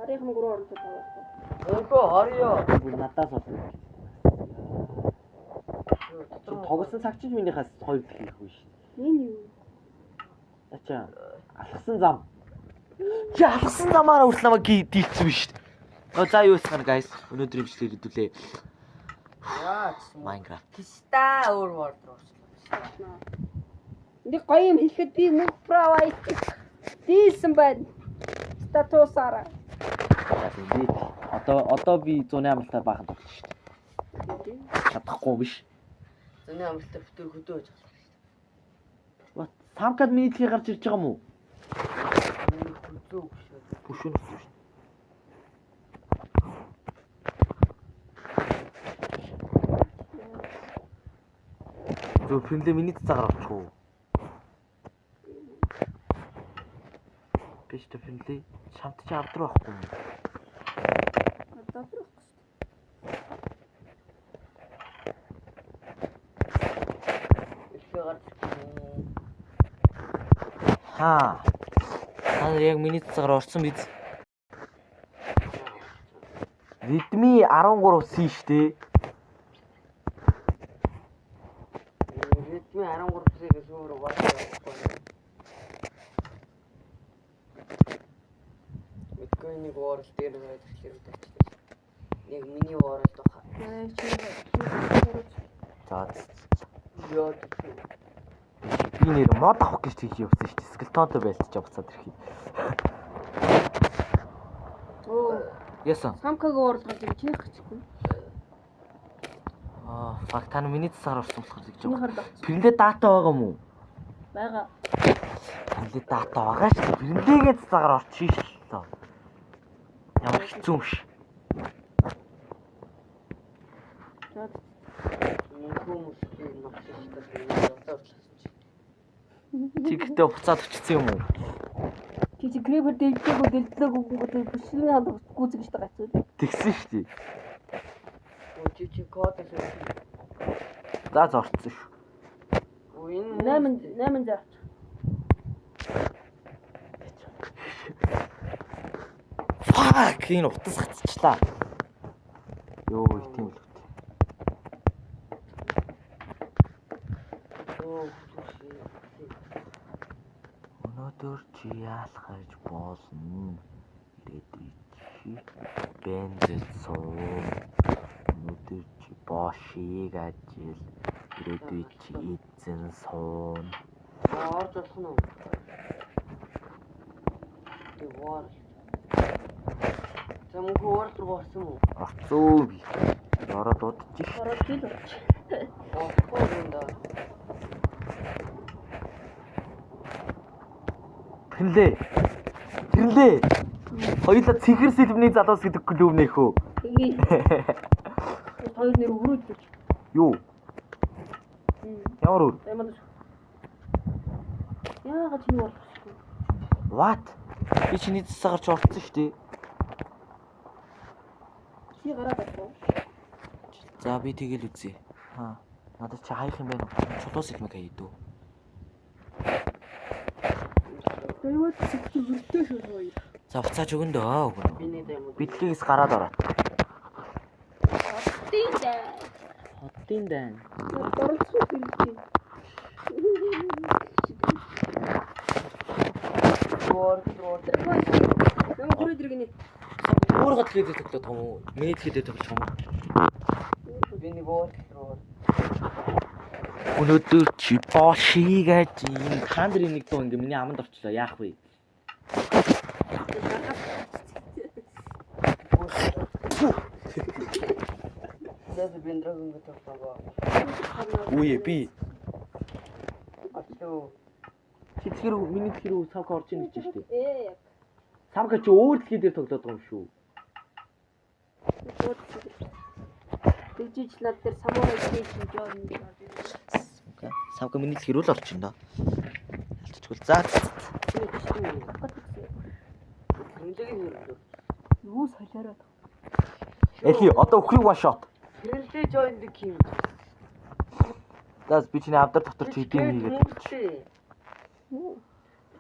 Харийнхын 3 оронтой таваасан. Өөхөө орё. Бүр надаас олно. Тогсон цаг чинь минийхээс 2 хийхгүй шүү. Энэ юу? Ачаа алхсан зам. Чи алхсан замаараа хүртэл намайг дийлцсэн шүү. За юу ясгана guys. Өнөөдөр имжлэл хэдүүлээ. Яа. Minecraft. Киста өөр ворд орсон. Энд гоё юм хэлэхэд би мөн провайд дийсэн байна. Статусаараа. Би одоо би 100 амралтаар баахан тоглож шүү. Чадахгүй биш. Зөний амралтаа бүтээр хөдөөж байгаа. What? Самкад минийхээ гарч ирж байгаа юм уу? Хөдөө өшөө. Бүшүүн шүү. Зөв финдэ миний цагаар авчих уу? Биш тэ финдэ шамт чи авдар байхгүй юм. Одоо байхгүй шүү. Та нар яг миний цагаар орсон биз? Redmi 13C штэ. Redmi 13C-ээс өөр байхгүй. Bitcoin-ийг уурал дээр байж хэрэгтэй болчихсон. Яг миний уурал тохоо. За. Яа. Би нэр мод авах гэж тийж явсан шүү дээ. Скелетонтой байлтаж буцаад ирэхий. Оо, Яасан? самкаг уурлах гэж чих гэхгүй. Факт тань миний цагаар орсон болохоор гэж Миний байгаа. хард авчих. Пирэндээ дата байгаа мó? Бага. Пирэндээ дата байгаа шүү. Пирэндээгээ цагаар орчих шээ. Ямар хэцүү юм ш. Чигтээ буцаад өчсөн юм уу? Чи грэвэр дэлдэггүй бүсний ханд гүзэж байгаа хэвчээ. Тэгсэн шүү дээ. Чи код ашиг. За зорцсон шүү. Энэ 8 заач. Fuck, энэ утас гацчлаа. Йоо, тийм л. Өнөөдөр чи яалахж болно? Ирээдүй чи бензин суу. Өнөөдөр чи бошиг ажил. Ирээдүй чи эзэн суун. орж болох нь. Тэг вар. Замгүй уурал руу орсон уу? Орцоо би. Ороод удчих. Ороод хил болч. Оохоо. Тэрлээ. Хоёулаа цэхэр сэлбний залуус гэдэг клуб нөхөө. Ингээ. Хоёр нэр өрөөж бич. Юу? Ямар өөр? Ямаа. Яагаад чи юу болохгүй? What? Би чиний цагаар ч орцсон шүү дээ. Чи гараад байна. За би тэгэл үзье. Надад чи хаях юм байна уу? Чулуус илмэг хайдуу. Тэрвээ чи хүртээ шүү хоёр. За буцааж өгөн дөө. Биний дэм. Битлэгээс гараад ороо. Тийм дээ. Хотын дайн. Борцоо хэлчих. Нам хүрээд иргэнэ. Өөр гадлыг төлөв том уу? Миний дэлхийд төлөв том уу? Биний бот руу. Өнөөдөр чи бошиг ажин. Хандрын нэг дуу ингээ миний аманд орчлоо. Яах вэ? Дэс биндрагын гэдэг байгаа. Үе би. Ачуу. Чи тэр миний тэр савк орж ийн гэж шүү дээ. Ээ. Савк чи өөр дэлхий дээр тоглоод байгаа юм шүү. Тэгжиж над дээр самурай кейсэн жоон. Савк миний дэлхий рүү л орж ийн да. Ялцчихвол за. Юу солиороод. Эли одоо өхрийг one shot. Хэрэлдээ join the king. Даас би чиний авдар дотор чи хийм хийгээд.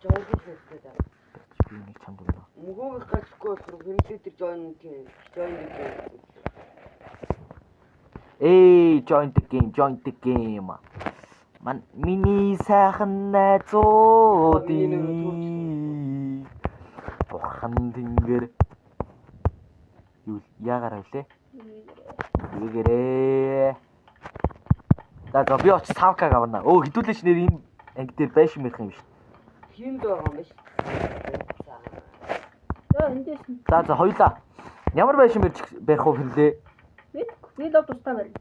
Join the king. би нэг чамд өгнө. Мөхөөгөө гацхгүй болохоор хэмлээ тэр join game. Эй, join the game. Ман миний сайхан найзуудын бурхан тэнгэр юу яагаар авлээ? Үгээрээ. За би оч савкаг авна. Хэдүүлээч нэр энэ анги дээр байшин мэрх юм шүү. Хинд байгаа юм биш. Эндээс За хоёлаа. Ямар байшин барих уу хэлээ? би л тустай барь.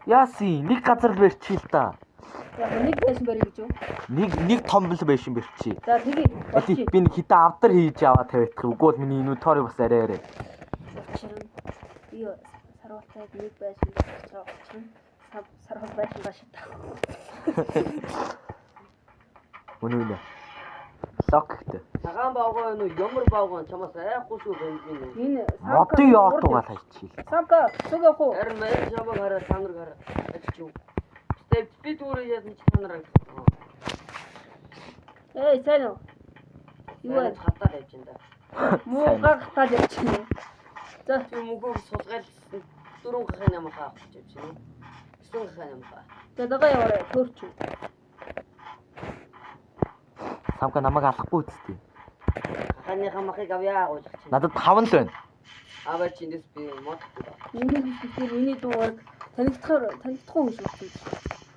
Яаси нэг газар л барьчих л та. Яг нэг байшин барь гэж юу? Нэг том л байшин барьчих. За тэгээ болчих. Би нэг хитэ авдар хийж аваа тавиадах. Үгүй бол миний инвентори бас арай. Би саруултайд нэг байшин барьж байгаа учраас сарвал байшин гаштай. Үнэ. Локт. Цагаан баага юу ямар баага чамаас айхгүй шүү бензин. Энэ Модын яот угаал хайчихъя. Самка сүгэх үү? Харин маяг чамаг хараа танар гараа. Ачиж. Степ би дүүрээ яасан чи танараа. Эй, сайн уу? Юу вэ? Хатаад явж энэ. Муу гахтаад явчихна. За, Би мөнгөөр сулгаал 4 гахын юм хаа авчих юм чинь. 9 гахын юм хаа. за дага яваарай, төрч. Самка намайг алахгүй үсттэй. Хааныхаа махыг авъя гэж чинь. Надад 5 л байна. Аваа чи эндээс би мод. Миний дуугаар танигдах хүн шүү дээ.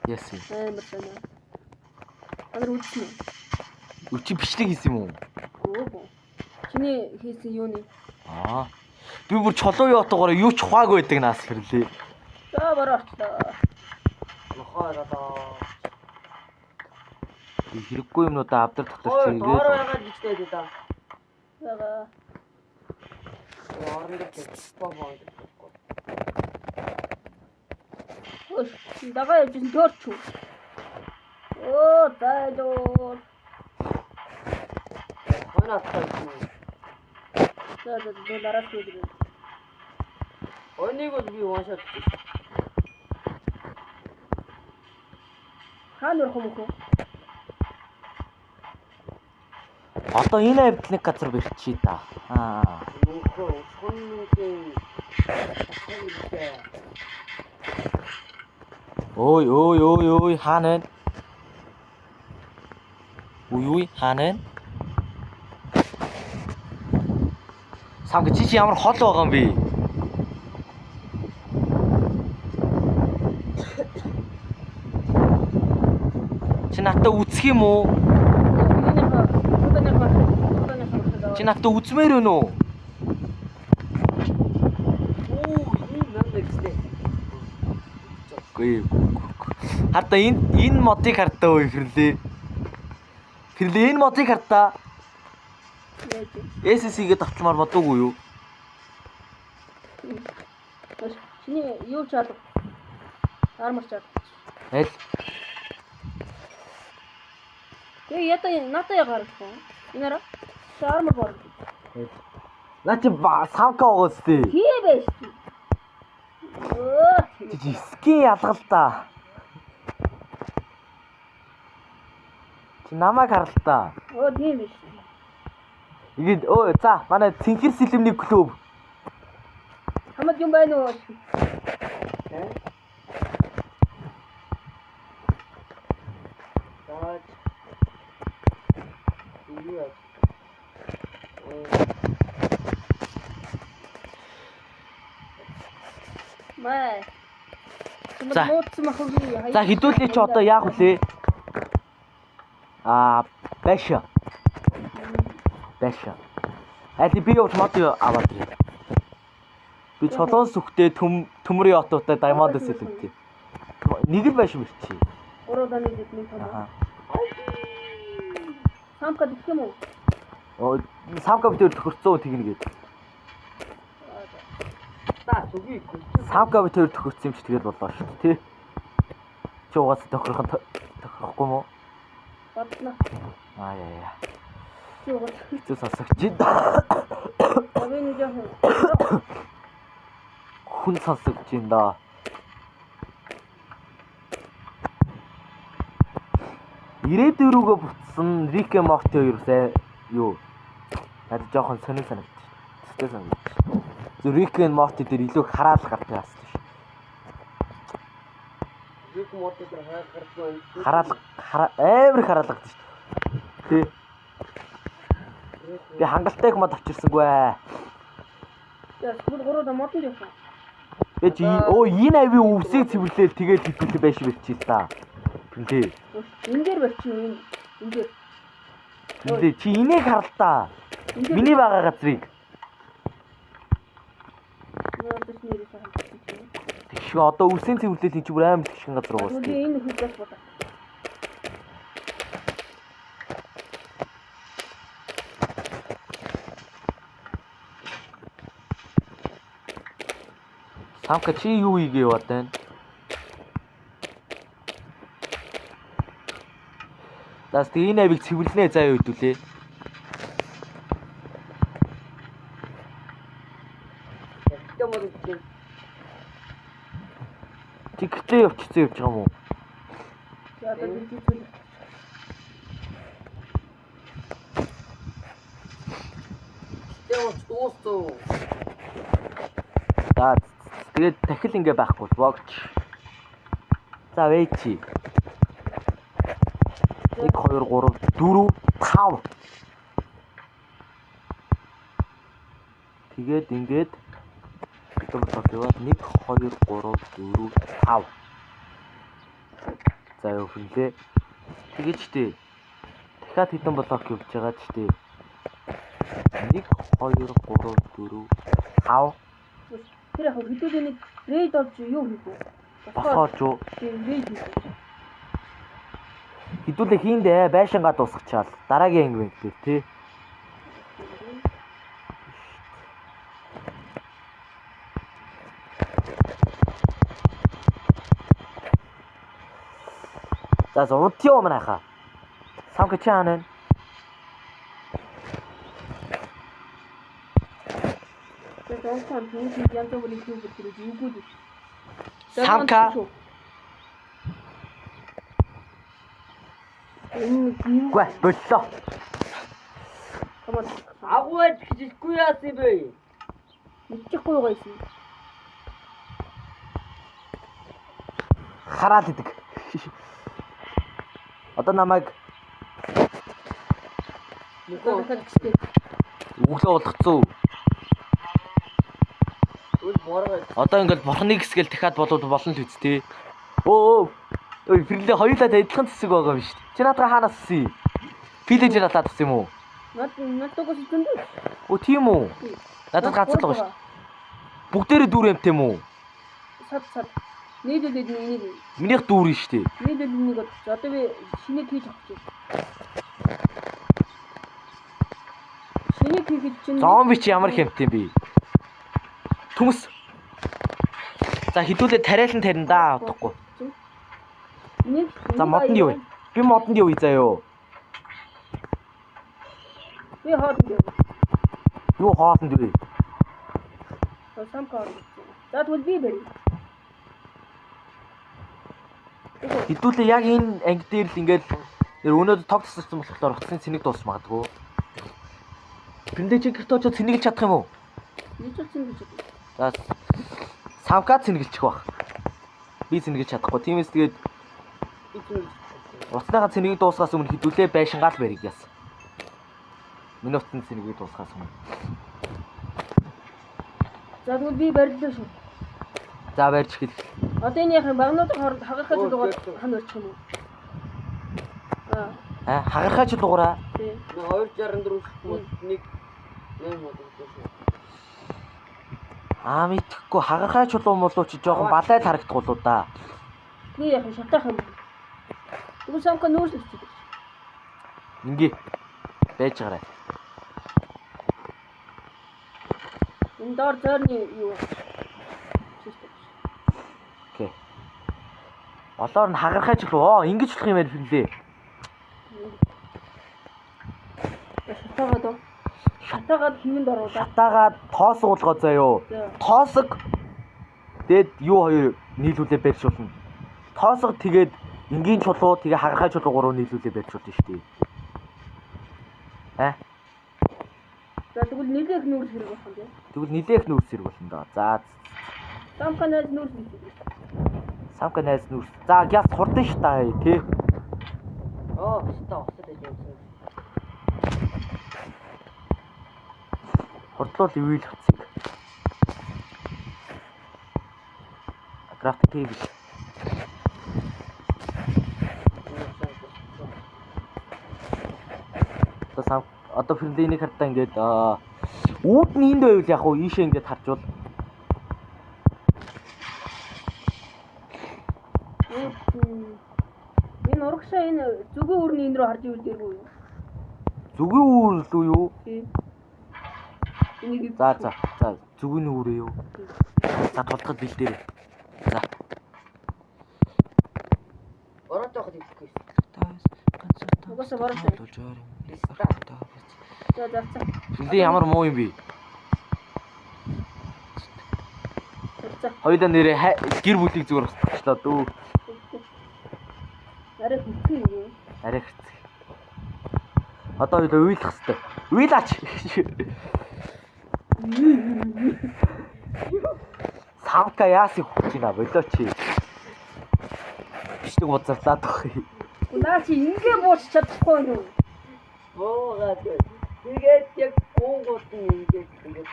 Яс. Амар байна. Анар үтсэн. Өчиг бичлэг хийсэн юм уу? Оо. Чиний хийсэн юу нэ? Би бүр чолоо яотоогоор юу ч ухаагүй байдаг наас хэрлээ. За бараачлаа. Нохоо Хэрэггүй юмнуудаа авдар дотор Ой, чигээд. доороо ягаад бичтэй даа. Яга. Орон дээр боо. Ой, дага явжсэн төрч. Оо, зайлоо. Хоноод тань. За дараас үгүй. Ойныг бол би уушаад. Хаанаар хүмүүх? Одоо энэ авд нэг газар бэрчээ та. Мөнхөө хоннгийн Ой хаана вэ? Ой хаана вэ? Самга чи ямар хол байгаа юм бэ? Чи надад үсэх юм уу? Чи надад үзмээр өнө үү? Харта энэ модыг хартаа уу хэрлээ. Хэрлээ энэ модыг хартаа. SSC-гээ давчмаар бодоогүй юу? Чиний юу ч алга. Армар чад. Аль? Тэгээ надад ягаар гэх юм. Инара армар бор. Наа чи савка оос тий. Тий байж. Чи ски ялгал та. Чи намайг харал та. Тийм биш. Игээд за манай цэнхэр сэлэмний клуб. Хамаг юм байна уу? Май. За хэдүүлээ чи одоо яах вүлээ? Бэша. Аль би явж мод аваад ирээ. Би чулуун сүхтэй төмөр ятуутай даймонд өсөлөвтэй. Нэг л байш мэрчээ. 3 даны дэдний том. Самка дэх юм уу? Самка битэр төхөрцөө тэгнэ гээд. Самка битэр төхөрцсөн юм чи тэгэл болоо шүү дээ тий. Чи угаасаа тохирохгүй мó? Батна. Яа. Чи угаасаа хэцүү сонсогч. Авин жоо. Хүн сонсогч юм да. Ирээдүрүүгөө бутсан Рик Морти хоёрсаа юу? Надад жоохон сонир санагдчих. Тэстэй санагдчих. Зөв Rick and Morty дээр илүү хараалал гардаг бас тийм. Rick Morty дээр гардаг. Хараалал амар хараалал гэдэг шүү. Тий. Би хангалттай их мод авчирсангүй ээ. За бүр гурав мотон явсан. Ээж энэ авийн өвсийг цэвэрлээл тэгээд хитүүлээ байш бэлчээ та. Тий. Энэ дээр барьчих энэ дээр. Тий чи энийг хар л та. Миний байгаа газрыг. Тэгш одоо өвсийн цэвэрлээл энэ ч бүр амар тэгшин газар уус. Үгүй энэ хүлээс бодоо. Самка чи юу хийгээ яваад байна? Дас энэ авийг цэвэрлэнэ заяа хөдөлээ. Тэгтээ явчихсан явж байгаа юм уу? За одоо би зүйл. Дуустуу. За тэгээд дахил ингэ байхгүй богч. За вэйчи. 1 2 3 4 5. Тэгээд ингээд томтог яваад 1 2 3 4 5. За юу хинлээ. Тэгээд ч тээ. Дахиад хэдэн блок явж байгаа ч тээ. 1 2 3 4 5. Тэр яг хэдүүлээ нэг рейд олж юу хийх вэ? Босооч юу? Рейд хийх. Хэдүүлээ хийндээ байшингаа дуусгачаал. Дараагийн анги байна гэдэг тий. За зуртио манайха. Самка чаанаа. Онцон түүний янз бүрийн клуб төрөж юугүй. Самка. Гүй боллоо. Камаа. Агуулж хэлэхгүй яасан бэ? Мэдчихгүй байгаа юм. Хараад идэг. Одоо намайг өглөө болгоцсон. Одоо ингээд бурхны хэсгэл дахиад болоод болно л үст тий. Өө фирлээ хоёулаа адилхан цэсэг байгаа юм шүү дээ. Чи наадгаа хаанаас ирсэн? Филэж надад авсан юм уу? Надад үгүй дээ. Оо тийм үү? Надад ганц л байгаа шүү. Бүгдээрээ дүүр юм тийм үү? Сад. Нийлүүлээд энийг. Минийх дүүр нь шүү дээ. Нийлүүлээд энийг одоо би шинийг хийж авчих. Шинийг хийж чинь. Зомби чи ямар хэмт юм бэ? Түмс. За хідүүлээ тариалан тарина да утгагүй. За модонд юу вэ? Би модонд юу заяа. Би хоолнд. Юу хоолнд вэ? Самка. За тэгвэл би бэрий. Хідүүлээ яг энэ анги дээр л ингээд өнөөдөр тог тасарсан болохоор утасны цэнийг дуусч магадгүй. Тэндээ чи гэрт очоод цэнийг л чадах юм уу? Нэг ч цэнийг гэж. За самка цэнгэлчих баг. Би цэнгэлж чадахгүй. Тиймээс тэгээд уцныхаа цэнийг дуусгаас өмнө хідүүлээ байшингаал барих яасан. Миний уцны цэнийг дуусгаас өмнө. За тэгвэл би барьлаа шүү. За барьж хэл. Одоо энэ яхаа багнуудын хооронд хагарахад дугаар хан өрчих юм уу? Хагарахаач дугаараа. Тий. 264 мод нэг 8 мод шүү. Мэдхгүй хагарахаач болоо чи жоохон балай харагдах болоо да. Би яхаа шатах юм. Тэгвэл самка нөөцлөж. Ингээ байж гараа. Энэ доор зөрний юу? Окей. Болоор нь хагарахаач болоо. Ингэж болох юм яа фирлээ. Шатаагаад хивэнд оруулаад. Шатаагаад тоос уулгаа заяо. Тоосог дээд юу хоёр нийлүүлээ барьж болно. Тоосог тэгээд энгийн чулуу тэгээ хагарахаа чулуу гурав нийлүүлээ барьж болно шүү дээ. За тэгвэл нэлээх нүүрс хэрэг болох юм тийм. Тэгвэл нилээх нүүрс хэрэг болно доо. За Самканаас нүүрс бий. самка найз нүүрс. За гяс хурдан ш та тий. Оо, стоо усад байж юм. Хурдлуул ивэл хэцэг. Крафт тейбл. Одоо фрэндийн хартаа ингээд үүдний энд байвал яг уу ийшээ ингээд харжвал энэ урагшаа энэ зүгийн өрний энэ рүү харж ивэл дэргүй юу? зүгийн үүр лүү юу? Тийм. Энийг За зүгийн үүрээ юу? За тулгад бэлдээрэй. За. Ороод явах хэлэхгүй. угаасаа бороо. За. Фрэндийн ямар муу юм бэ? За. Хоёулаа нэрээ гэр бүлийг зүгээр устгачлаа дөө. Арай хэцүү юм. Арай хэцүү. Одоо хоёулаа уйлах хэвээр. Уйлаач. Самка яасыг хүч ийна болоо чи. Бичдэг узарлаад байх. Наа чи ингээ бууч чадахгүй юу? Буугаад. Тэгээд яг гоонгууд ингээд.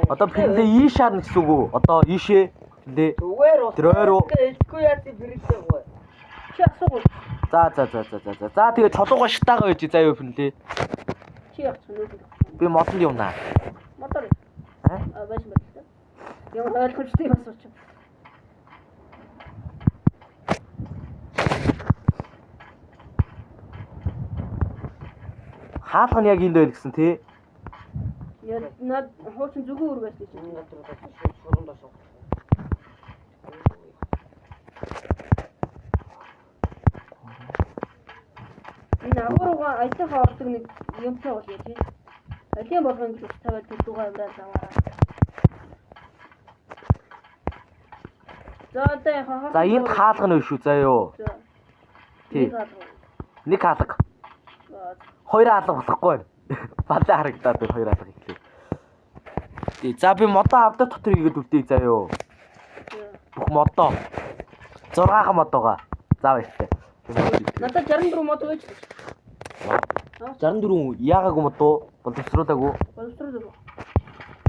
Одоо фрэндээ ийш харна гэсэн үг үү? Одоо ийшээ фрэндээ. Зүгээр уу. Дрөөрөө. Элэхгүй яа чи бэрэлтэй гоо. Чи асуугүй. За. За тэгээд чулууга шатаага байж заа юу фрэндээ. Чи явах нь үү? Би модонд явнаа. Мотор. Аа? Байж мэдээ. Ямар ойлгомжтой юм асууч. Хаалга нь яг энд байл гэсэн тий. Яа над хуучин зүгэн үр байсан чинь. Шурундаа шоо. Энэ агуугаа аятайхаа ордог нэг юмтай бол яа тий. Алиан болгоно гэж тавиад дүүгээ аваад аваараа. За одоо хаа. За энд хаалга нь шүү заа юу. Тий. Нэг хаалга. Хоёр хаалга болохгүй байна. Балаа харагдаад байна хоёр хаалга ихлээ. Тий. За би модоо авдаг дотор игээд үлдээ заа юу. Бүх модоо 6 модоога. За баяртай. Надад 64 мод байж. 64 яагаагүй модоо боловсруулаагүй. Боловсруулаагүй.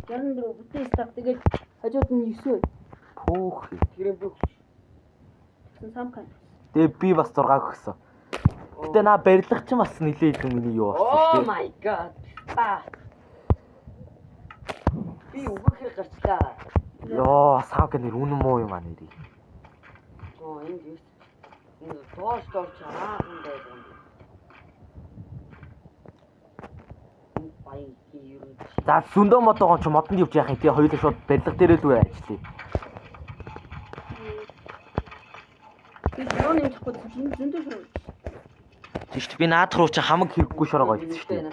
64 бүтэн стак тэгээд хажууд нь 9. Пүүх. Гэрэн бүх. Самкан. Тэгээ би бас 6 өгсөн. Гэтэ наа барилга ч бас нилээ идэв миний юу Oh болсон my god. Би үгээр гарчлаа. Йоо, саак нэр үнэн муу юм аа нэрий. Оо энэ юу? Энэ тоош чараахан байдаг юм. Баян юм. За зөндөө модоогоо ч модонд явж яах юм тий хоёулаа шууд барилга дээрээ л үе ажиллая. Би дрон юм чахгүй зөндөө шруу. Тийм шүү дээ би наад руу чи хамаг хэрэггүй шороогоо ийдсэн шүү дээ.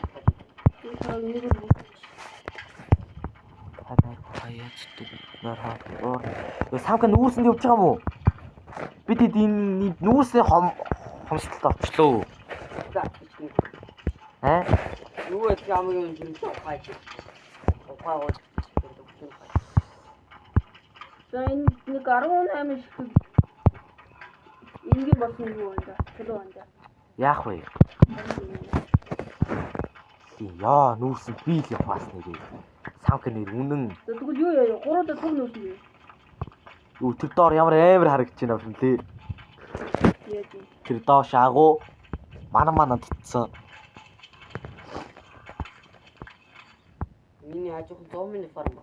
Яа саак нүүрсэнд явж байгаа юм уу? Бид энэ нүүрсний хомсдолд орчлоо. Аа? Юу их ямар юм зүйл ухаач. Ухаагаа. За энэ нэг 18 шиг ингийн болсон юу вэ? Төлөө байна. Яах вэ? Яа, нүүрсэн би л яваас нэрээ. Саак нэр үнэн. Тэгвэл юу яа? 3 дахь нүүрсэн юм. Юу тэр доор ямар амар харагдаж байна юм лээ. Яаж юм? Тэр доош агуу манаа тутсан. Миний ажих домины фарма.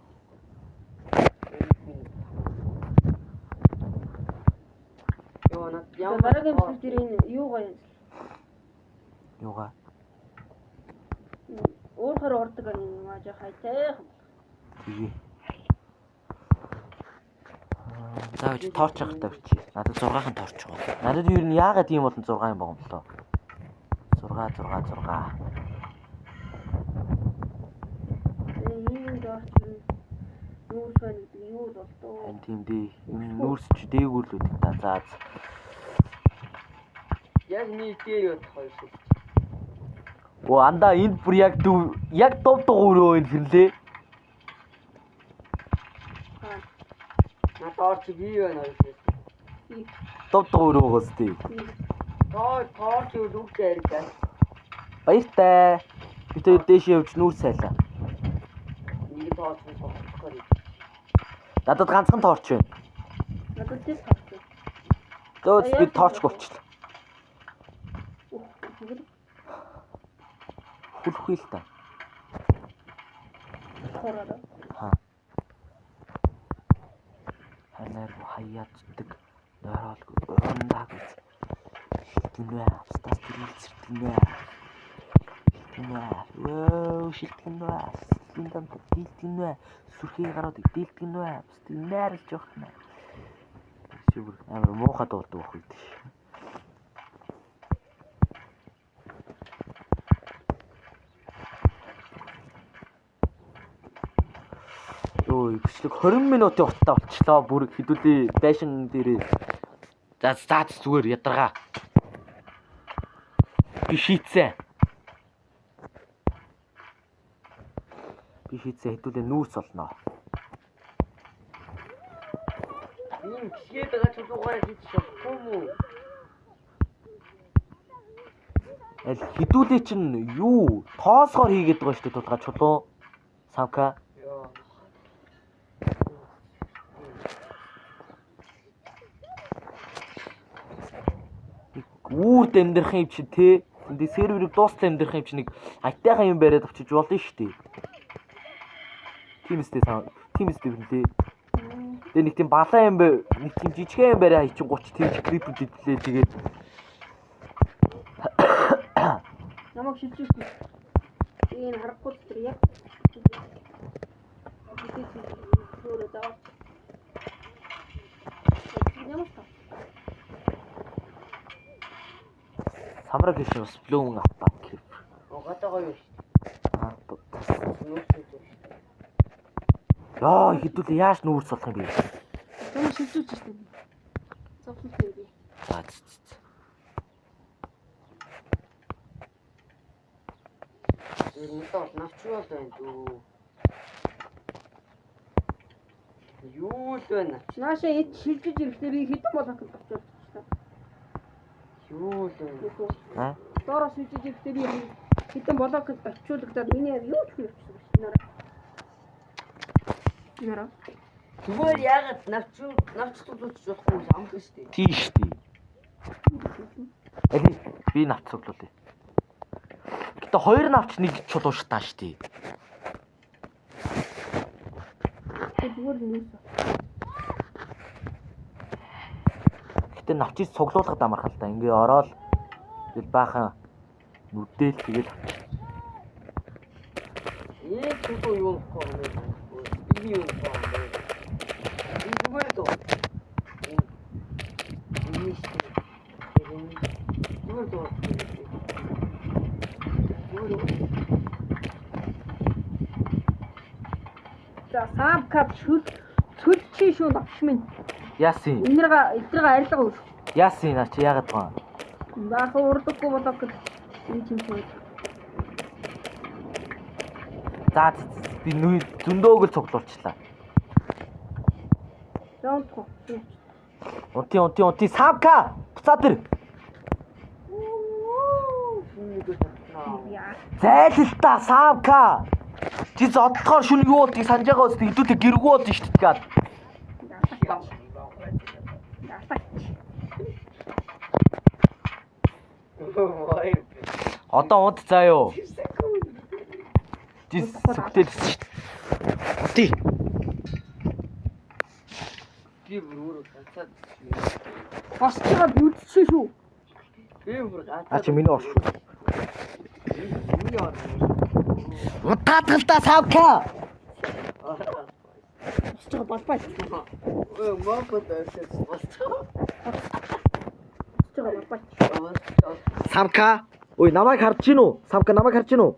Ёо над ямар дараагийн бүс дээр энэ юу гоё. Юугаа? Уурхаар ордог юм аа жаа хайтай. Тэгээ. Заавч торч авах тавьчих. Надад 6хан торч байгаа. Надад юу н яагаад ийм болон 6 юм байгаа юм болоо. 6. Энэ дооч нүүрсэн гэдэг юу л болтоо. Ань тийм дээ. Энэ нүүрс ч дээгүүр л үүдэх та. За. яг нэг дээр явах хоёр шиг. Оо андаа энд бүр яг дов өрөө энэ хэллээ. Надад чи бий байна уу? Дов өрөөгөөс тий. Тоо чи үгүй яриг. Баяртай. Бид хоёр дээш явж нүүр сайлаа. Нэг тооч болохгүй. Надад ганцхан торч байна. Надад тийм таарч. Зөөс би торч болчихлоо. Хүлхгүй л та. Хороо. Ханаар хаяаддаг. Нойролгүй ундаг үз. Шилтгэнэ. Стас тэрэлцэртгэнэ. Вөө шилтгэнэ. Сэлтэн дэлтгэнэ. Сүрхий гараад дэлтгэнэ. Стил найрлж явахна. Шивэр амар муухай дуулдаг байх үед ш. Ой, бичлэг 20 минутын утаа болчлоо. Бүр хэдүүлээ байшин дээрээ. За зүгээр ядаргаа. Би шийдсэн. Хэдүүлээ нүүрс олноо. Ийм гисгээд байгаа ч дугаараа хийчихсэн юм. Аль хэдүүлээ чинь юу тоосгоор хийгээд байгаа шүү дээ тулгаа чулуу. Савка. Үүр дэмдэрх юм чи те. Энд серверийг дуустал дэмдэрх юм чи нэг айтайхан юм бариад авчиж болно шүү дээ. Тимстэй хүнлээ. Тэгээ нэг тийм балаа юм бай, нэг тийм жижигхэн юм бариа хийчин 30 тийм клипүүд идлээ тэгээд Намайг шилжүүлсэн. Энэ харахгүй тэр яг. Өөрөө даа. Ямар та? самраг гэж бас блүүн аппа клип. Угаатаа гоё шүү. Яа, хэдүүлээ яаж нүүрс болох юм бэ? Намайг шилжүүлж штэ. Зовлон дээр. За. Нутаг навчвал байна дүү. Юу л байна? Нааша эд шилжиж ирэхдээ би хэдэн болох гэж бодож байна. Юу л байна? Доороо шилжиж ирэхдээ би хэдэн болох гэж очиулагдаад миний юу ч хийчихсэн байна. Зүгээр яагаад навчтуулж болохгүй амт шүү дээ. Тийш тий. Али би навч цуглуулъя. Гэтэ хоёр навч нэг чулуу штаа штий. Зүгээр нүүс. Гэтэ навчийг цуглуулах дамарх л да. Ингээ ороод тэгэл баахан нүдэл тэгэл Чулуу юу гэх юм бэ? Би юу гэх юм бэ? Зүгээр дөө. За самкап чөлчи шүү навч минь. яасын. Эднэргээ арилга өөр. Яасын наа чи яагаад байгаа? Баахан урдаггүй болоо гэж энэ юм шиг. За би зөндөөгөл цуглуулчлаа. Зонтго. Унти савка. Буцаа тэр. Зайлтаа савка. Чи зодлохоор шүн юу болдгийг санаж байгаа үст хэдүүлээ гэргүү болж штт гээд. Одоо унт заа юу. Жис сүгтэл штт. Унти. Би бүр ганцаад Босчоо бүтчихсэн шүү. би бүр ганцаад А чи миний орш шүү. миний ор. Утаатгалдаа савка. Босчоо балбай. Мопот болчихсон. Босчоо балбай. Савка. Ой намайг харж гин үү? Савка намайг харж гин үү?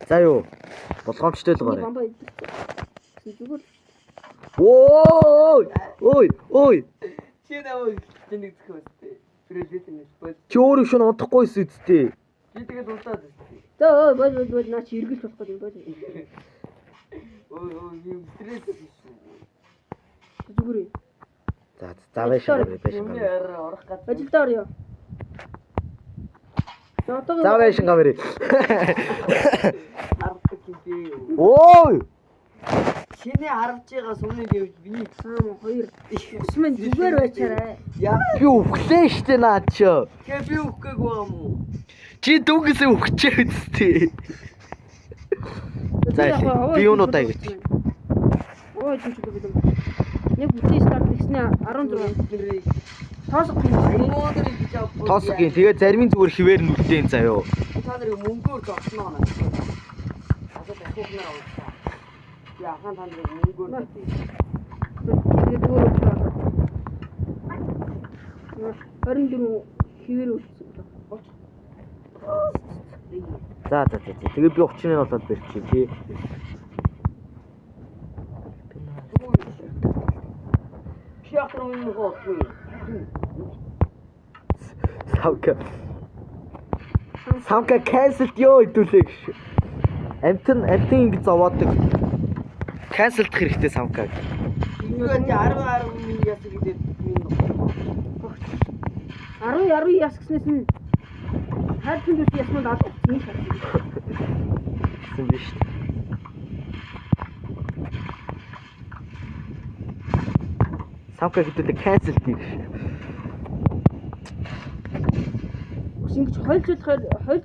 За юу. Болгоомжтой л гоорой. Бамбай. Зүгээр. Ой. Чи намайг нэг зөх өстэй. Фрэжэт нэг бол. Чи өөрөө шин унтахгүйсэн үсттэй. Би тэгээд удаад өстэй. За бол наа чи эргэлж болох гэдэг бол. Өө юм стресс биш. Зүгүрээ. За заавал байшин Миний камер. арай орох гад. Ажилдаа орё. За байшин камер. Ардаг юм би. Ой! Чиний харж байгаа сүмний дэвж би хоёр усмын зүгээр байчаарай. яа Би өвглээ штэ наад чи. тэгээ би өгөх байгаа юм уу? Чи дүүгээсээ өвчээ үсттэй. За би юунуудаа гэж. Ой чи гэдэг юм. Нэг бүтээ старт хийснэ 16. Тэрийг Тоосох юм. модер гэж авах. Тоосгийн тэгээ зарим зүгээр хിവэр нүлдээн заяо. Та нарыг мөнгөөр зогсноо наа. Одоо бахух наа уу. Яа хаан та нарыг мөнгөөр. Тэгээд өөр учраас 24 хിവэр үлдсэн. За. Тэгээ би өвчнээ болоод барьчих тий. Шахрын юм хоо. Самка cancel ёо хэдүүлээ гэж. Амтэн ингэ зовоодаг. Cancel-д хэрэгтэй самка. Ингээд 10 минут яс гэдэг минь. 10 яс гэснээс нь хайрцаг үс ясманд олох юм шиг. Юм биш. Самка хэдүүлээ cancel гэж. Ингэж хольж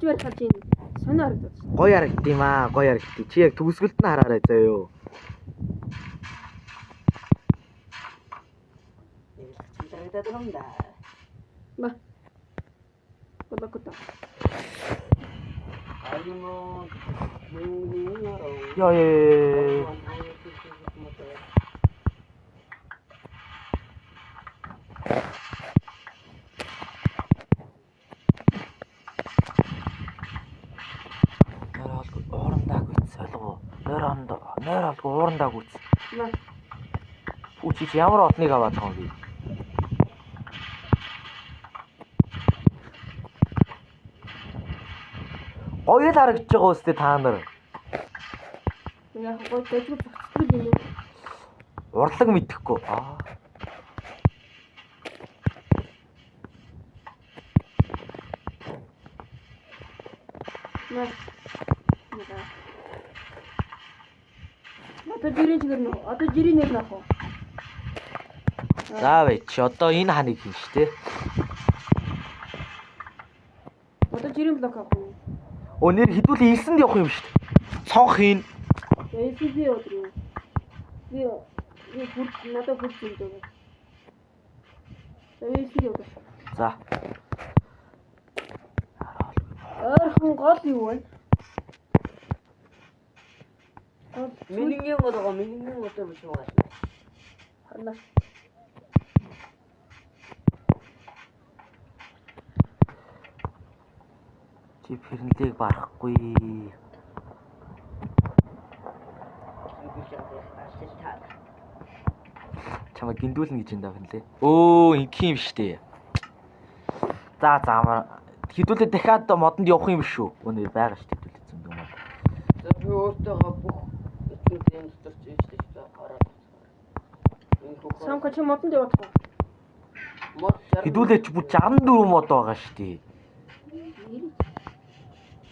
барихад чинь сонио харагдаад шүү. Гоё харагдтiim аа, гоё харагдтий. Чи яг төгсгөлд нь хараарай заяо. Харагдаад байгаа юм да. Ба. Бодогдоо. Аймоо мөнгөөрөө. Яа. Уурандаагүй солиго. Нойр алгүй уурандаагүй. Ба. Үчиж ямар олныг аваад байгаа юм бэ? Гоё л харагдаж байгаа үстэй та нар. Яг гоо дэжгүй зохицгүй юм уу? Урлаг мэдэхгүй. Одоо жирийн чигээр нөө. Одоо жирийн нэр нөх. За бай чи одоо энэ ханыг хийн штэ. Одоо жирийн блок авах уу? Нэр хідүүлээ илсэнд явах юм штэ. Цонх хийн. Яйсээ би өдрөө. Би хурд надад хурд юм даа. Яйсээ өдрөө. За. Ойрхон гол юу вэ? Минийгийн одоо биш байгаа. Хана. Чи фернлийг барахгүй. Чамаа гиндүүлнэ гэж энэ давхин лээ. Инх юм штэ. За заамаар хідүүлээ дахиад модонд явах юм биш үү? Өнөө байгаа штэ хідүүлээ зам юм аа. За би өөртөө бүх эцэг дотор ч ийштэй хараад. Самка чи модонд явах уу? Мод Хідүүлээ ч бүр 64 мод байгаа штэ.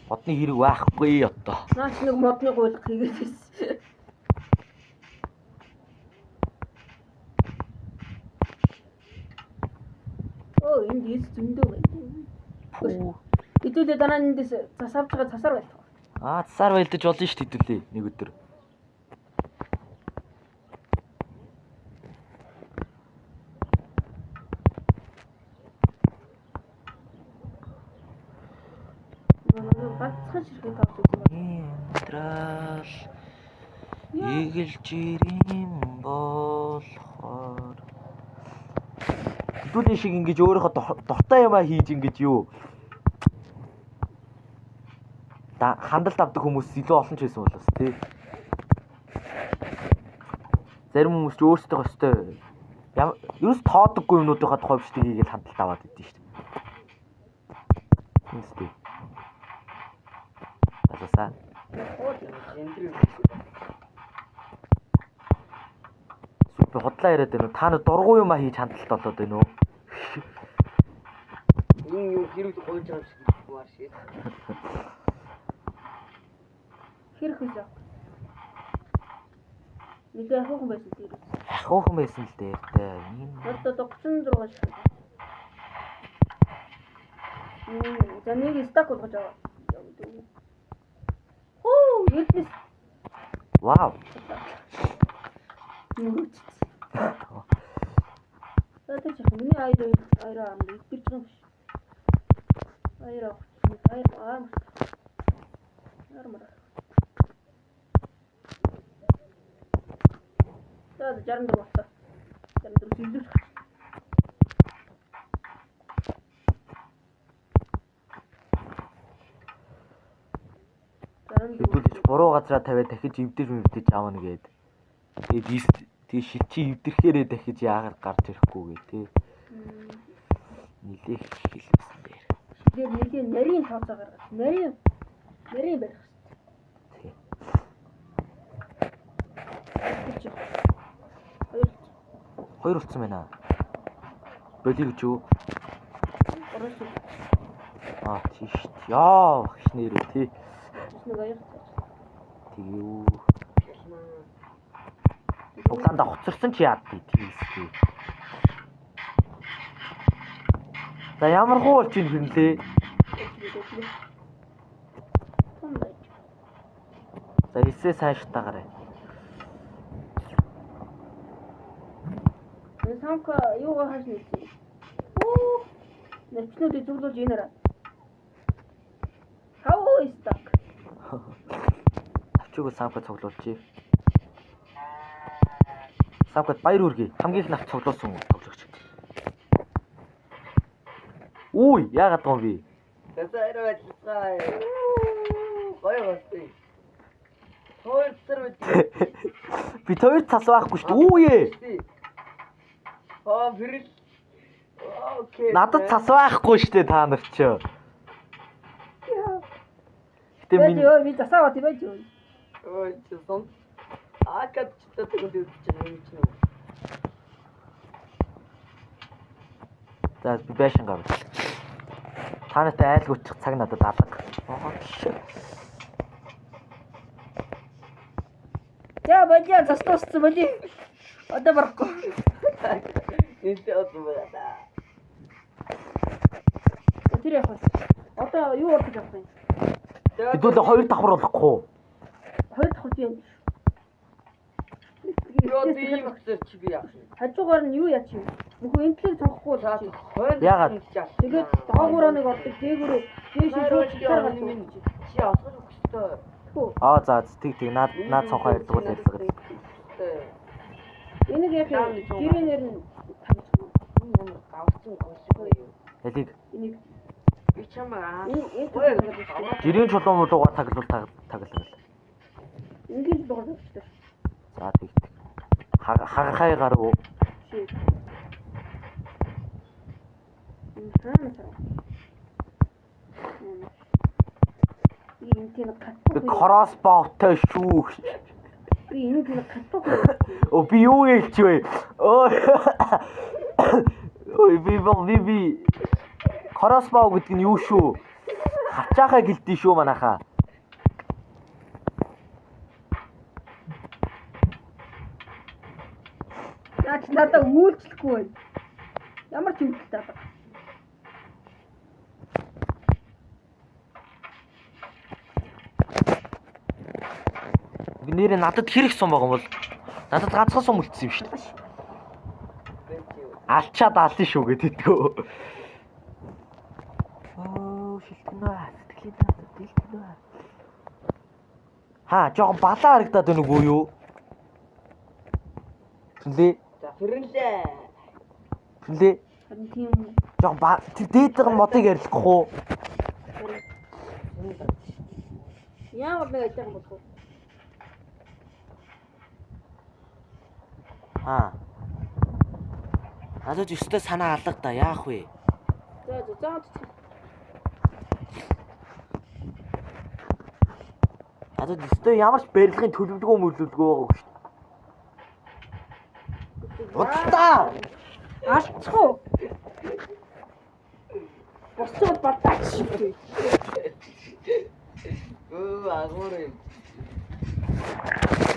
Модны хэрэг байхгүй одоо. Наач нэг модны гуйлга хийгээд байсан. Энд ийс зөндөө байна. Хэдүүлээ дараа нь эндээс зас авч байгаа цасаар байлаа. Цасаар байлдаж болно штэ хідүүлээ нэг өдөр. Бацхан ширхэг авч үзсэн. Энтрал игэлж ирим болохоор хідүүлээ шиг ингэж өөрийнхөө дуртай юмаа хийж ингэж юу хандалт авдаг хүмүүс илүү олон ч байсан болоос тий. Зарим хүмүүс ч өөрсдөө өстой Юус тоодоггүй юмнуудынхаа тухай биш тгийгээл хандлт аваад идэв шүү дээ. Үнэстэй. Асаа. Супер хотлоо яриад байна уу? Та нар дургуй юм а хийж хандлт болоод байна уу? Энэ юу хэрэг гойж байгаа шиг байна шиг. Хэрэг үү? Нэг ахын байсан тийм. Ахуухан байсан л дээ. Одоо 36 шиг. За нэг стак болгож аваа. Хөө, ертис. Вау. Одоо ч яг миний айраа ам идэрч байгаа юм биш. Айраа армар. За 64 болоо. 64 зүйлж. Хэдүүлж буруу газараа тавиад дахиж эвдэж аавна гээд. Тэгээд шилчи эвдэрхээрээ дахиж яагаад гарч ирэхгүй гээ тий. Нилээх хэлсэн дээр. Тэгээд нэгэ нарийн тооцоо гаргаж. Нарийн барих тий. Хоёр болсон байна. Болиг гэж юу? Аа тийш. Яа, багш нэрээ тий. Нэг аяг. Тэгүү. Угаанда хоцорсон чи яад тийсгүй. За ямар хуу болж ийн хэрнлээ? За эсээ сайштаагаарай. Энэ самка юугаар хаш нэгсэн. Оо. Нэчнүүдийг зүглүүлж инээрээ. Хау истак. Авчиг самка цуглуулчих. Самкад баяр үргээ. Хамгийн их навч цуглуулсан тоглогч. Үй, яагаад гоо би? Тэсэрэ чицай. Гоё бастай. Хоёр Би хоёр цас байхгүй шүү дээ. Үүе. Аа, бэрэл. Окей. Надад цас байхгүй шүү дээ та нар ч. Гэтэ би засаа бат байж юу. Ой, чисэн. Акад читат гэдэг чинь юм чинь. За би байшин гав. Та нартай айлгуучих цаг надад алга. Я бадья застосться боди. Одоо барахгүй. Энд одоо байна. Тэр яах вэ? Одоо юу болж байгаа юм? Хэдүүлээ хоёр давхар болохгүй. Хоёр давхар тийм. Юу тийм өгсөөр чи би яах вэ? Хажуугаар нь юу яач юм? Мөхөө энтлийг цонхгүй За чи. Яагаад? Тэгээд доогуур нэг оддаг дээгүүр дээшээ шууд гаргаж байна. Чи асуух хөстэй. Аа за тэг наад цонхоо ярьдгуул ярьдаг. Энийг яг гэрэнээр нь ямар гавцсан гойсгүй юу? Ялиг. энийг Би чамаа. Жирийн чулуун руугаар таглал. ингээд дугаар тавьчихдаг. За тэг. Хагахай гарав. Ши. Хаана. Энэ Би кроссбовтой шүү. Би энэ катах. О би юу хэлж вэ? Ой би кроссбов гэдэг нь юу шүү? Хачаахаа гэлдэн шүү манайхаа. Наач надад үйлчлэхгүй байна. Ямар ч үйлчлээ байна. Би нэрээ надад хэрэг сум байгаа юм бол надад ганцхан сум үлдсэн юм шүү дээ. Алчаад алсан шүү гэдэггүй. Оо шилтэнэ. Сэтгэлийн надад дэлтэнэ. Жоохон балаа харагдаад байна уу юу? Түлээ. За фэрлээ. Харин тийм Жоохон дээдэр модыг ярилцах уу? ямар нэг ажиг болох вэ? Надад өстой санаа алга да яах вэ? За. Надад өстой ямар ч барилгын төлөвлөгөө мөрлөлгөө байгаа шүү дээ. Удаа! Алцах уу? Босцоод бадаач. агуурын.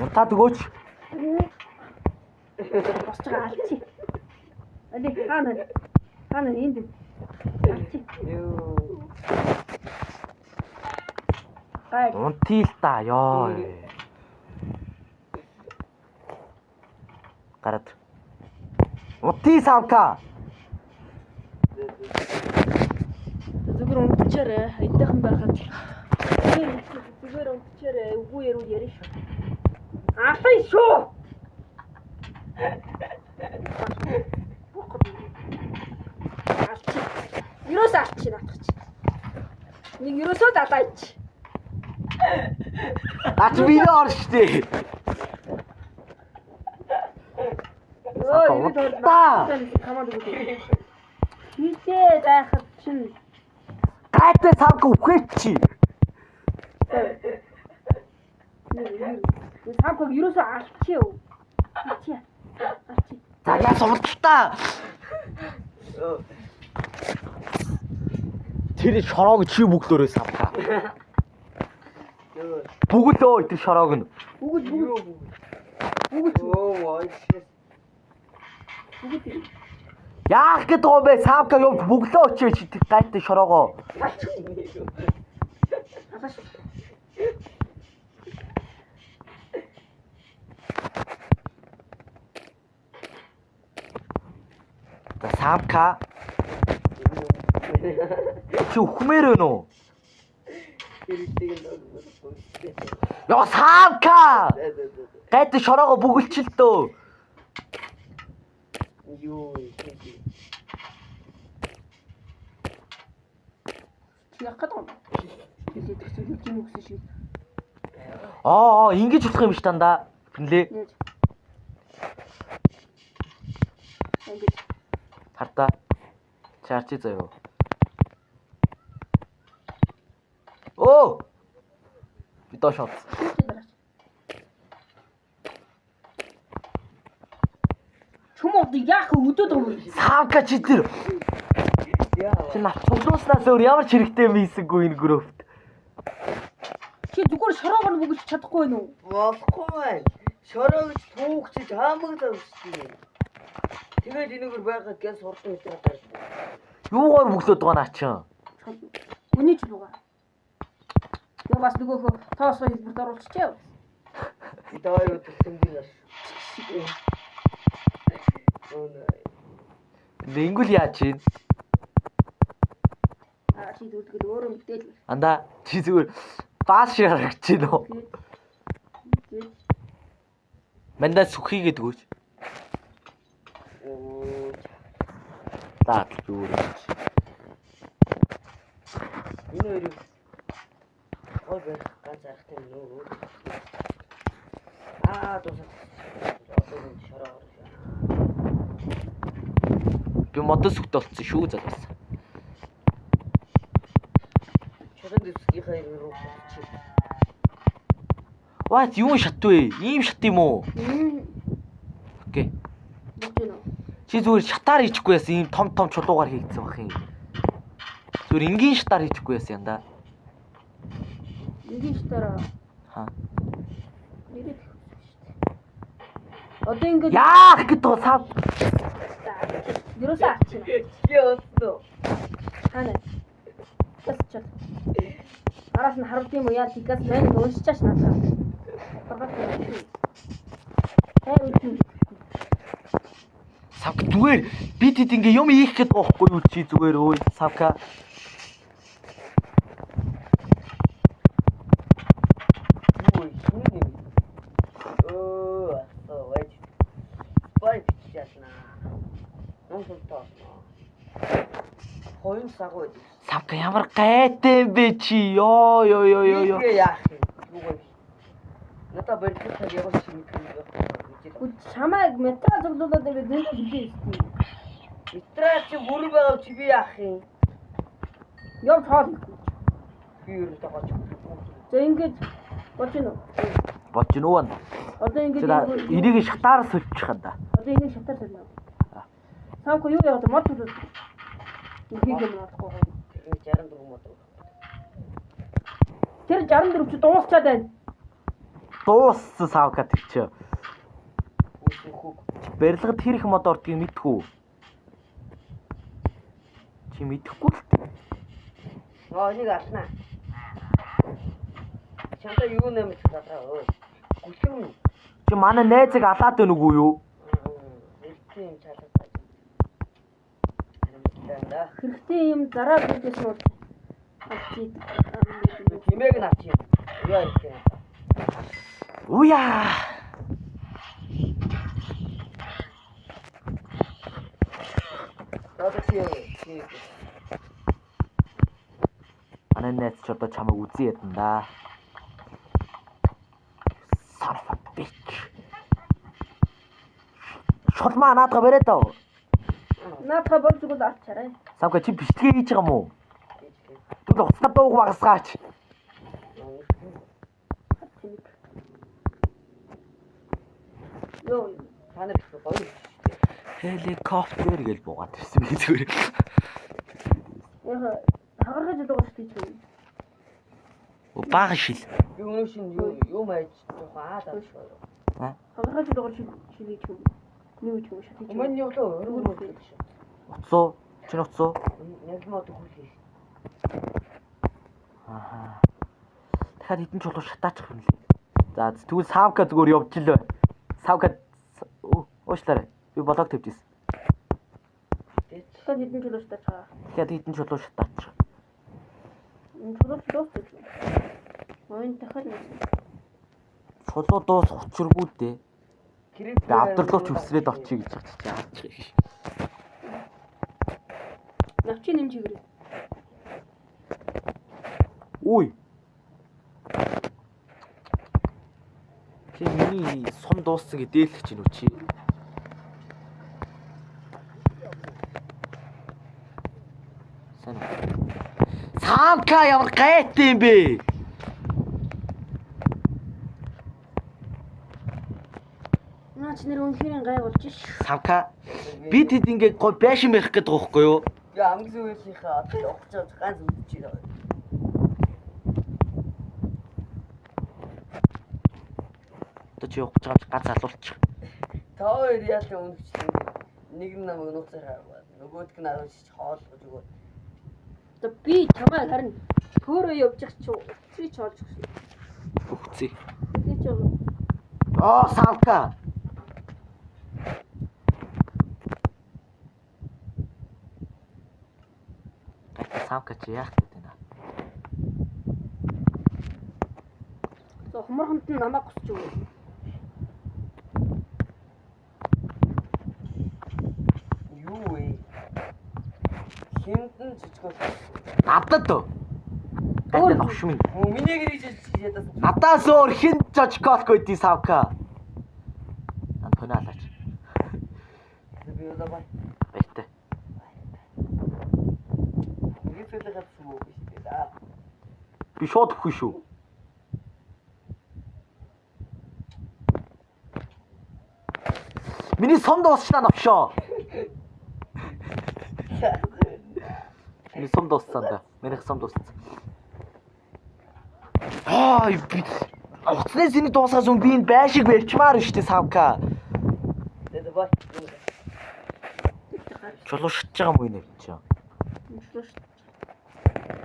Унтаад өгөөч. Босцоо алцъя. Али хаана энд. Алцъя. Гай. Унтил та ёо. Гараад. Унти савка. Зүгээр унтчаарай. Айдаахан байхад. Зүгээр унтчаарай. Үгүй яруу ярих шүү. Ахай шүү. Алчи. Юус алчи натгач. Нэг юусоо далаач. Ач би орштэй. Өө ирээд команд өгөө. Нийтээ зайхад чинь Гайтай савка үхээч. Савкаг юусоо алчи юу? Алчи. За яа сумталтаа. Тэр шороог чи бүглөөрөө савка. Бүгд өө тэр шороог нь. Бүгд. Яах гээд байгаа бэ? Савка юу бүглөө очиж тэр гайтай шороогоо. За савка. Чи ухмээр вэ нөө? Яа савка! Гайтай шороогоо бүгэлчил дөө. Юу яг гэдэг юм. Хэлээд гэсэн юм өгсөн шиг. Ингэж болох юм ш дандаа. Тэнлээ. Ингэж. Хартаа. Чарчи заяа. Оо! Би доош. Чумод яах өдөөд байгаа юм. Савка чи тэр. Чи нат цуглууснаас өөр ямар ч хэрэгтэй мийсэнгүй энэ групт. Чи зүгээр шороогоор бүгд чадахгүй байна уу? болохгүй байна. Шороогч туugчиж хаамаг завшгүй. Тэгээд энэгээр байгаа газ хурдан өдрөөр байна. Юугаар бүглөөд байгаа наа чин? Үний ч лугаа. Яа бас нөгөөхөө тоосоо хэлбэрт оруулчихъя. Давай утсан билээ. Нингүл яа чи? Чи зүтгэл өөрөө мэдээж. Анда чи зүгээр баас шарагч чинь нөө. Мандаа сүхийгээд өгөөч. Таад зүгээр. Энэ өөрөө ой бэр ганц ахтай нөө. Дуусах. Шороо. Би модос сүхтэй болцсон шүү залуус. Чөдөсгий хайруу чи. What юу шат вэ? Ийм шат юм уу? Окей. Чи зүгээр шатаар хийчихгүй яасан ийм том чулуугаар хийгдсэн бах юм. Зүгээр энгийн шатаар хийчихгүй яасан юм да. Энгийн шатаар. Ха. Одоо ингэ Яах гэдэг сав. Юусаа чи. Яасноо. Хана. Тэсч. Араас нь харуулт юм уу яа тийгээс мэн уншчаач надаа. Савка зүгээр би тэд ингээ юм ийх гээд байхгүй юу чи зүгээр өө савка. Хойн сагууд. Савка ямар гайтай юм бэ чи ёо. Яах юм. Ната бэрхтээ явах шиг юм. Чамайг метал зөглүүлээд ирээд нэ хэлээ. Витраа чи бүрэн байгаа чи би яах юм? Яв цаал. Би юу нэг тааж. За ингэж болж гинөө. Болж гин үү? Одоо ингэж энийг шатаар сөвчих юм да. одоо ингэ шатар сэлнэ. Самко юу яа мод төлөв. Нэг юм надахгүй. Тэгээ 64 мод. Тэр 64 чи дуусчаад байна. Дууссан савка тэгчээ. Үгүй. Барилгад хэрэг мод ордгийг мэдхүү. Чи мэдэхгүй л. Нэг алнаа. Чамта юу нэмэх тадраа өө. Гүшүүн. Чи манай найзыг алаад байна уу юу? Эртний юм чалаад. Хэрэгтэй юм зараа бидээс нь авчид. Химэг нь авчих. Яа ирэх юм. Уяа. Одоо чи Манай найз ч одоо чамайг үзье ядан да. Son of a bitch. Шулмаа наадга бариад таа. Наадга болж өгөл арчаарай. Савка чи бичлэгээ хийж байгаа мó? Тэгвэл уцаа дууг багасгаач. Йоо. танаар их гоё. Helicopter гэж буугаад ирсэн би зүгээр. Яг хагаргаж байгаа шүү дээ. Бага шил. Би өнөө шин юу майж жоохон аадаад шүү. Хагаргаж байгаа чи юм. Нэг юм шатчих. Өмнө нь явлаа өөрөө. Уцуу, чинь уцуу. Яг мод хүлээ. Аха. Дахиад хитэн чулуу шатаачих юм лээ. За тэгвэл савка зүгээр явж л бай. Савка уушлаарай. Би болог тавьчихсан. Тэгэхээр хитэн чулуу шатаачих. Дахиад хитэн чулуу шатаачих. Чулуу дуусчих. Мөн дахиад нэг. Чулуу дуус учиргүй дээ. Би авдарлууч үсрээд орчих гэж байгаа чи яачих. Навчи нэмж игрээ. Үй. Чи миний сум дууссан гэж дээлэх чинь үү чи? Савка ямар гайтай юм бэ? Наач нэр үнхээр гай болж ш. Савка бид хэд ингээ гой байшин барих гэдэг байгаа байхгүй юу? би амгийн зүйлийнхаа одоо явах гэж ганц үзэж байгаа. Одоо чи явах гэж байгаа ганц алуулчих. Та хоёр яалаа үнэчлэн нэг нь намайг нууцаар хараад нөгөөдг нь аруулж хоолгож өгөө. Одоо би чамаа харин төөрөө явж ах чи үсрий ч олж өгсөн. Өгцөө. Үсрий ч Савка. Савка чи яах гэдэг вэ? За хумарханд нь намайг госч өгөө. Юу вэ? Хинтэн жижиггүй. Надад уу? Өөр новшмын. Миний гэрэж ядасан. Надаас өөр хин жожколк өгдөө Савка. Ан тонаалаач. Би удаа бай. Баяртай. Би шууд өгөх шүү. Миний сум дуусчлаа навшоо. Миний сум дууссан да. Миний сум дууссан. Би уцнаас энийг дуусгаас өмнө би энэ байшиг барьчмаар штэ Савка. Тэгээд бай. Чулуу шатж байгаа мó энэ чи. Чулуу шат.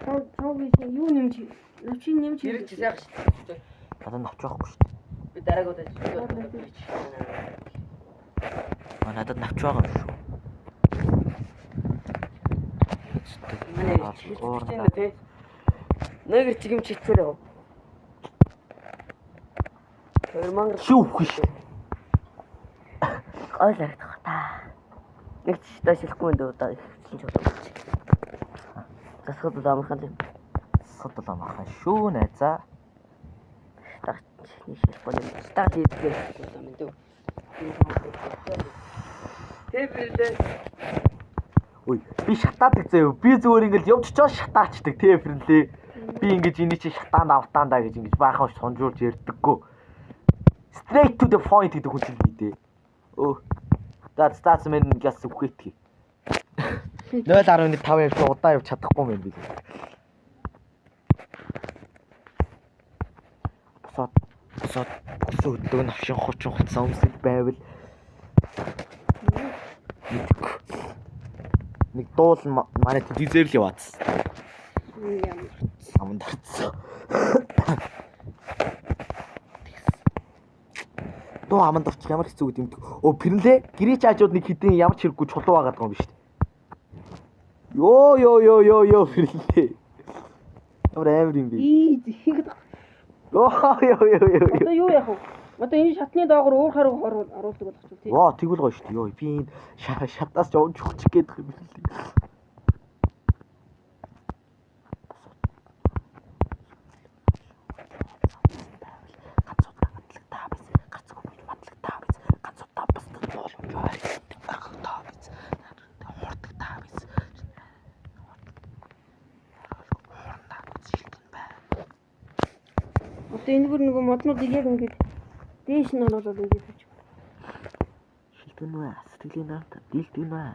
Чог юу нэмж навчин нэмж Ирэх чи сайх шүү. Надад навч байхгүй штэ. Би дараагуудаа Надад навч байгаа шүү. Нэг чигм чичээрээ. Тэрман Шүүх шүү. ойлагдах та. Нэг ч дэшилхгүй дөө чинь ч болов. Засахад амархан тийм. Содол амархан шүү найзаа. Старт нийшэл болов. Старт хийдэг юм дөө. Тэвэрлээ. Ой, би шатаадаг заяа. Би зүгээр ингээл явж чоо шатаачдаг тий фрэнлээ. Би ингэж эний чи шатаанд автаандаа гэж ингэж баахан сонжуулж ярьдаггүй. Straight to the point гэдэг хүн чинь хийдэ. Өө. That's мен just quick. 0.5 явж удаа явж чадахгүй юм би. Босоод өдөө навшин 30 хуцаа өмсөж байвал нэг дуул манай дизель яваадсан. Аман дарцсан. Дуу аман дарч ямар хэцүү гэдэг юм. Өө пэрнлээ гэрээ чаажууд нэг хідэн ямар ч хэрэггүй чулуу байгаа юм биш үү? Йоо пэрнлээ. Ямар амар юм бэ? Йоо. Одоо юу яах вэ? Одоо энэ шатны доогоор өөр харуу оруулдаг болох ч тийм. Ваа тэгвэл гоё шүү дээ. Йоо би энэ шатаас явж өгчих гээд байгаа юм билээ. Одоо энэ бүр нөгөө моднуудыг яг ингэж дээш нь оруулаад ингэж хийж. Шилтэн үү? Сэтгэлийн нарт дийлтэн үү?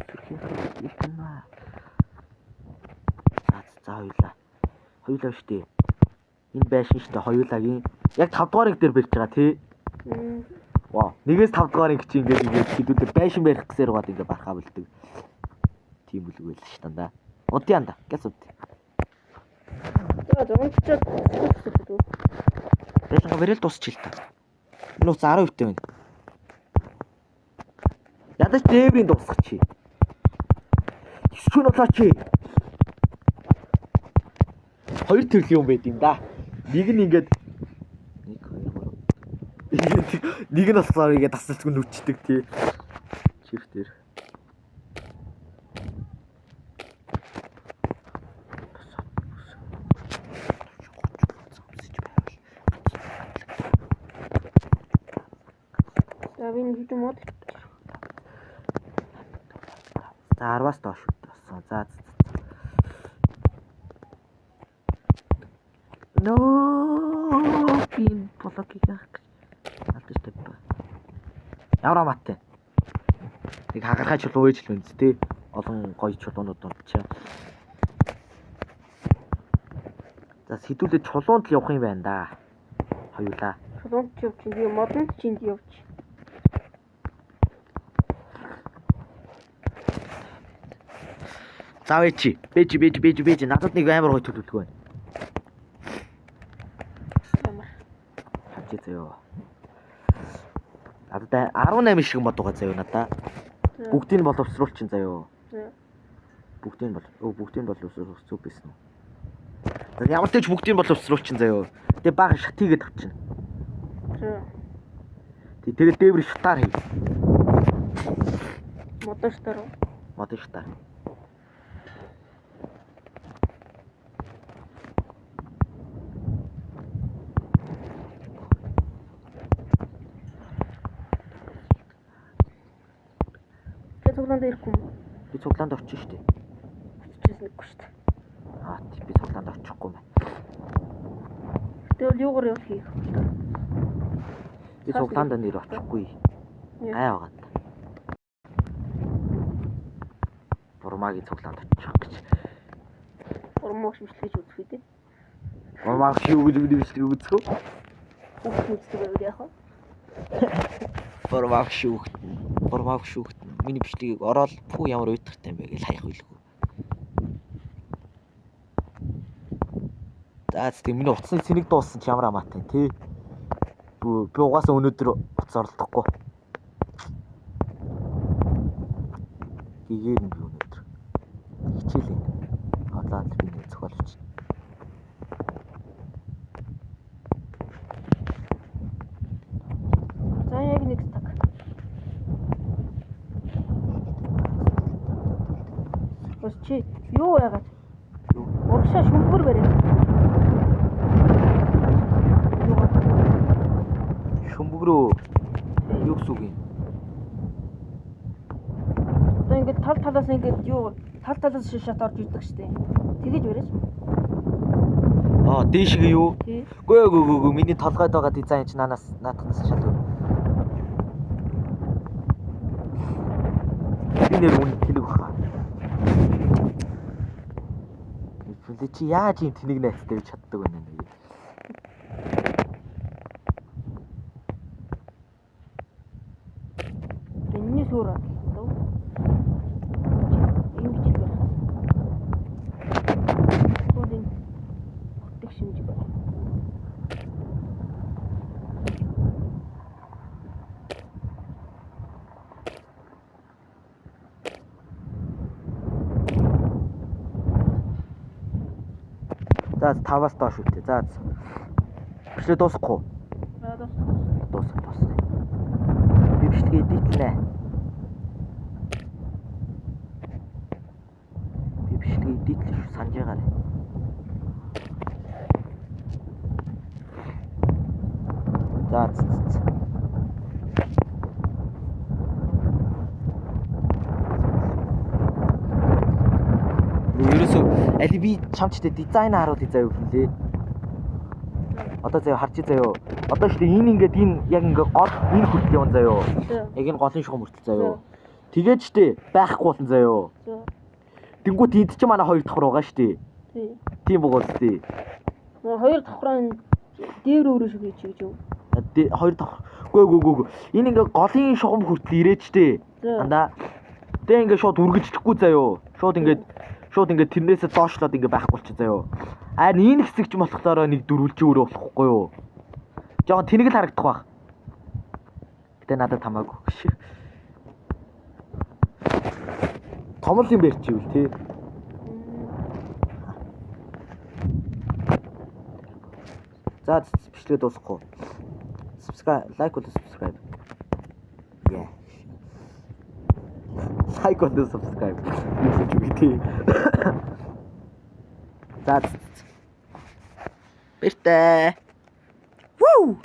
Сүрхийн дийлтэн үү? За хоёулаа штэ. Энэ байшин штэ хоёулаагийн яг 5 дугаарыг дээр барьж байгаа тий. Вау, нэгээс 5 дугаарыг чи ингэж хэдүүлээ байшин барих гэсээр гоод ингэ барахаа болдог. Тийм үлгэл штэ даа. Удяанда гэс үт. Зогсчиход Бэлэнга бэрэл дуусчих л та. Энэ уц 10% байна. Ядаж дээврийн дуусах чи. Эсвэл болоо чи. Хоёр төрлийн юм байд юм да. Нэг нь ингээд 1 2 3. Нэг нь болохоор ингээд тасалцгүй нүчдэг тий. Чиф дээр. Авин хитэн мод. За 10-аас доош болсон. За. Ноо пин полокиг яах. Алдаж тавь. Ямар амттай. Нэг хагархай чулуу ээж л үнс тээ. Олон гоё чулуунууд унтчаа. За сэдвүүлээ чулуунд л явах юм байна да. Хоёулаа. Чулуунд явж би модонд чинд явж. Завэчи. Бэж. Надад нэг амар гоё төлөвлөгөө байна. Ямар. Хачи заяа. Надад 18 шиг мод байгаа заяа надаа. Бүгдийг нь боловсруулчин заяа. Бүгдийг нь боловсруулах зүг байсан уу? Ямар ч бүгдийг нь боловсруулчин заяа. Тэгээ бага шатигээд авчихна. Тэгээд дээвэр шатаар хий. Модон шатаар. Модон шатаар. Цуглаанд ирэхгүй юм. Би цуглаанд орчих штеп. Очижсэнгүй штеп. Би цуглаанд очихгүй юм байна. Тэгэл юугаар явах хийх вэ? Би цуглаанд нэр очихгүй. Гай байгаа. Бурмагийн цуглаанд очих гэж. Бурмаг шимжлэж үзэх үү? Бурмаг шимжлэж үзэх үү? Үздэг яах вэ? Бурмаг шүүхт. Миний бичлэгийг ороод пүү ямар уйтгартай юм бэ гэж хайх байлгүй. За тийм миний утасны цэник дууссан ч ямар амаатай тий. Би угаасаа өнөөдөр утас оролдохгүй. Игээр нь би өнөөдөр хичээлээ. Хотлоод би нэг зохиолч. За яг нэг цаг. Бас чи юу яагаад? Урагшаа шүмбэр бариад. Шүмбэг рүү юу гэсэн үг юм? Одоо ингээд та тал талаас ингээд юу тал талаас шат орж идэг штэ. Тэгэж барьж. Дээшгээ юу? Тий. Гөө миний толгойд байгаа дизайн чи наадахнаас шал. Би нэр үн тэнэг баха. Чи яаж юм тэнэг найцтай гэж чаддаг вэ нэг. Тэнний сүрэ. Ийм гэж байх. Кодын хөтөх шинж байна. За 5-аас доош үтээ. За. Бичлэг дуусахгүй. Дуусах. Би бичлэгээ дийлнэ. Би бичлэгээ дийлж санаж байгаарай. За. Ерөөсөө аль би чамчтай дизайн харуулъя заяа хэлээ. Одоо заяа харж заяа. Одоо шүү дээ энэ ингээд энэ яг ингээд гол энэ хүртэл явна заяа. Яг энэ голын шугам хүртэл заяа. Тэгээд шүү дээ байхгүй болсон заяа. Тэнгүүт энд чи манай хоёр давхар байгаа шүү дээ. Тийм богоос тий. Хоёр давхраа дээвэр өөрөө шиг хийж гэж юу? Хоёр давхар. Гөө. Энэ ингээд голын шугам хүртэл ирээд шүү дээ. Андаа. Тэ ингээд шууд үргэлжлэхгүй заяа. Шууд ингээд тэрнээсээ доошлоод ингээ байхгүй болчих заяа. Энэ хэсэг ч болохоор нэг дөрвөлж өөрөө болохгүй юу? Жогон тэнэг л харагдах байх. Гэтэ надад тамаагүй. Том л юм барьчихвэл тий. За бичлэг дуусахгүй. Subscribe, like and subscribe. Yeah. Like and subscribe. Юу That's it. Woo!